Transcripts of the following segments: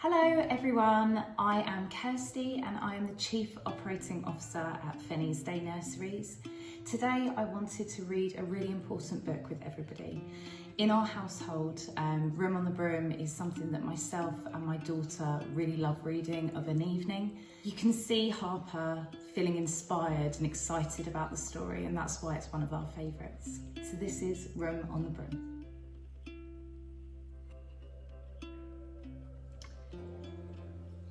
Hello everyone, I am Kirstie and I am the Chief Operating Officer at Fenny's Day Nurseries. Today I wanted to read a really important book with everybody. In our household, Room on the Broom is something that myself and my daughter really love reading of an evening. You can see Harper feeling inspired and excited about the story, and that's why it's one of our favourites. So this is Room on the Broom.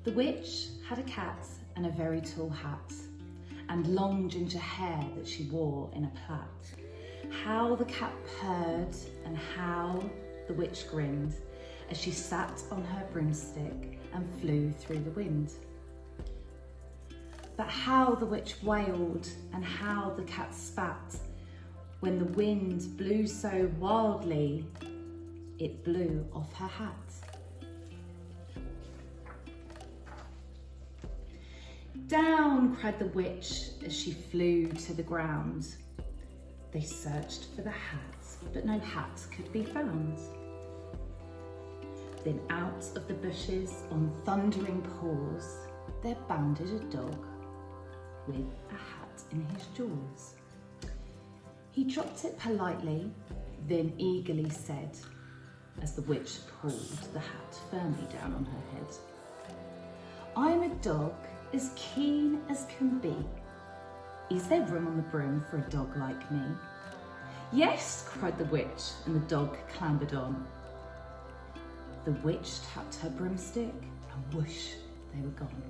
The witch had a cat and a very tall hat, and long ginger hair that she wore in a plait. How the cat purred and how the witch grinned as she sat on her broomstick and flew through the wind. But how the witch wailed and how the cat spat when the wind blew so wildly it blew off her hat. Down, cried the witch as she flew to the ground. They searched for the hat, but no hat could be found. Then out of the bushes on thundering paws, there bounded a dog with a hat in his jaws. He dropped it politely, then eagerly said, as the witch pulled the hat firmly down on her head, "I'm a dog as keen as can be. Is there room on the broom for a dog like me?" "Yes," cried the witch, and the dog clambered on. The witch tapped her broomstick and whoosh, they were gone.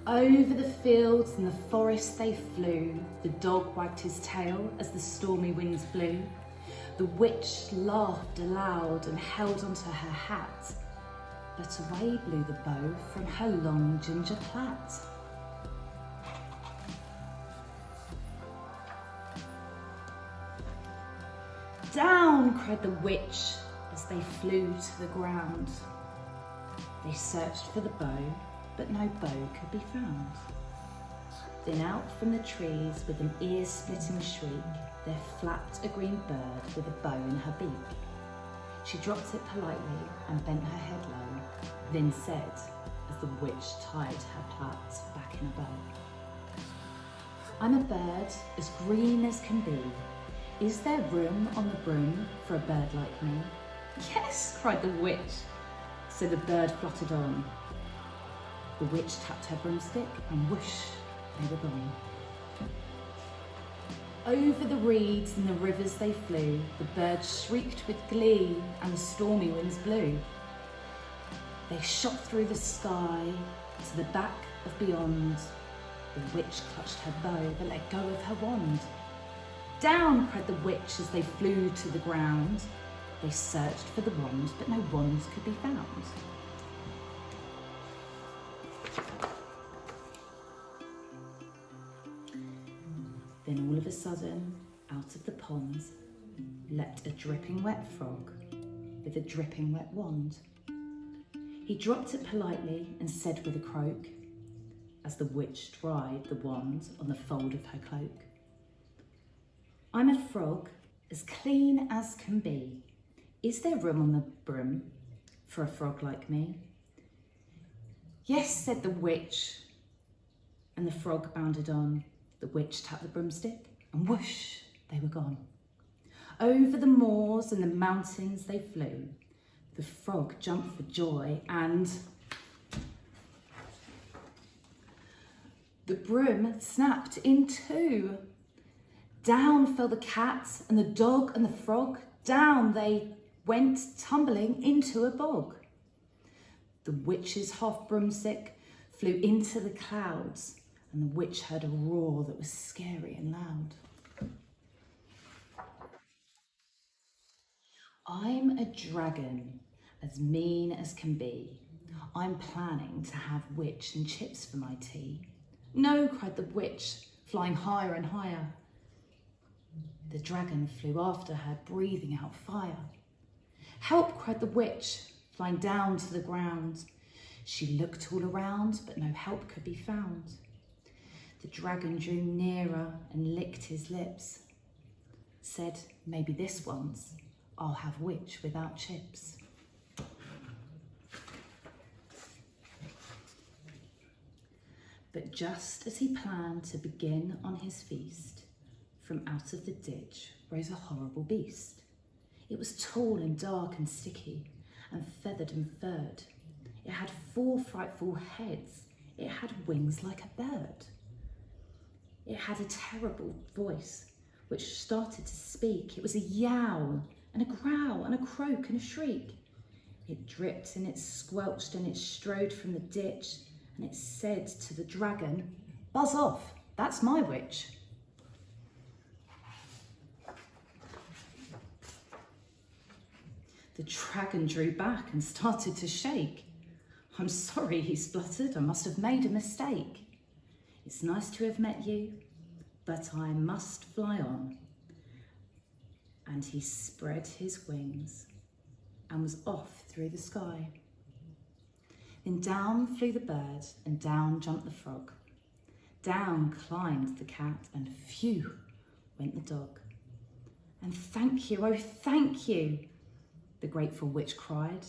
Over the fields and the forest they flew. The dog wagged his tail as the stormy winds blew. The witch laughed aloud and held onto her hat, but away blew the bow from her long ginger plait. "Down!" cried the witch as they flew to the ground. They searched for the bow, but no bow could be found. Then out from the trees with an ear-splitting shriek, there flapped a green bird with a bow in her beak. She dropped it politely and bent her head low, then said, as the witch tied her plait back in a bow, "I'm a bird as green as can be. Is there room on the broom for a bird like me?" "Yes," cried the witch. So the bird fluttered on. The witch tapped her broomstick and whoosh, they were gone. Over the reeds and the rivers they flew. The birds shrieked with glee and the stormy winds blew. They shot through the sky to the back of beyond. The witch clutched her bow but let go of her wand. "Down!" cried the witch as they flew to the ground. They searched for the wand but no wand could be found. Then all of a sudden, out of the pond, leapt a dripping wet frog with a dripping wet wand. He dropped it politely and said with a croak, as the witch dried the wand on the fold of her cloak, "I'm a frog as clean as can be. Is there room on the broom for a frog like me?" "Yes," said the witch, and the frog bounded on. The witch tapped the broomstick and whoosh, they were gone. Over the moors and the mountains they flew. The frog jumped for joy and the broom snapped in two. Down fell the cat and the dog and the frog. Down they went tumbling into a bog. The witch's half broomstick flew into the clouds, and the witch heard a roar that was scary and loud. "I'm a dragon, as mean as can be. I'm planning to have witch and chips for my tea." "No," cried the witch, flying higher and higher. The dragon flew after her, breathing out fire. "Help!" cried the witch, flying down to the ground. She looked all around, but no help could be found. The dragon drew nearer and licked his lips, said, "Maybe this once I'll have witch without chips. But just as he planned to begin on his feast, from out of the ditch rose a horrible beast. It was tall and dark and sticky, and feathered and furred. It had 4 frightful heads. It had wings like a bird. It had a terrible voice, which started to speak. It was a yowl and a growl and a croak and a shriek. It dripped and it squelched and it strode from the ditch, and it said to the dragon, "Buzz off, that's my witch." The dragon drew back and started to shake. "I'm sorry," he spluttered, "I must have made a mistake. It's nice to have met you, but I must fly on." And he spread his wings and was off through the sky. Then down flew the bird and down jumped the frog. Down climbed the cat and phew went the dog. "And thank you, oh thank you," the grateful witch cried.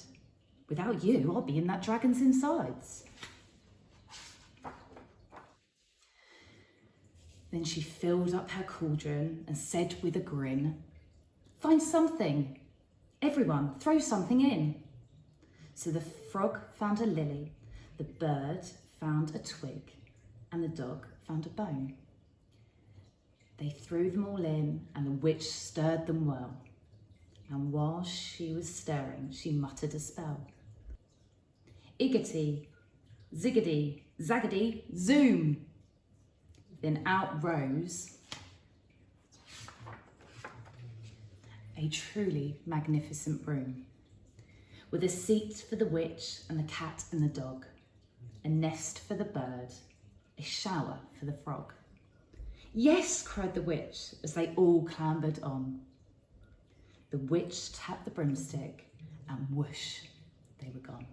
"Without you, I'll be in that dragon's insides." Then she filled up her cauldron and said with a grin, "Find something. Everyone, throw something in." So the frog found a lily, the bird found a twig, and the dog found a bone. They threw them all in, and the witch stirred them well. And while she was stirring, she muttered a spell. "Iggity, ziggity, zaggity, zoom." Then out rose a truly magnificent broom, with a seat for the witch and the cat and the dog, a nest for the bird, a shower for the frog. "Yes," cried the witch as they all clambered on. The witch tapped the broomstick and whoosh, they were gone.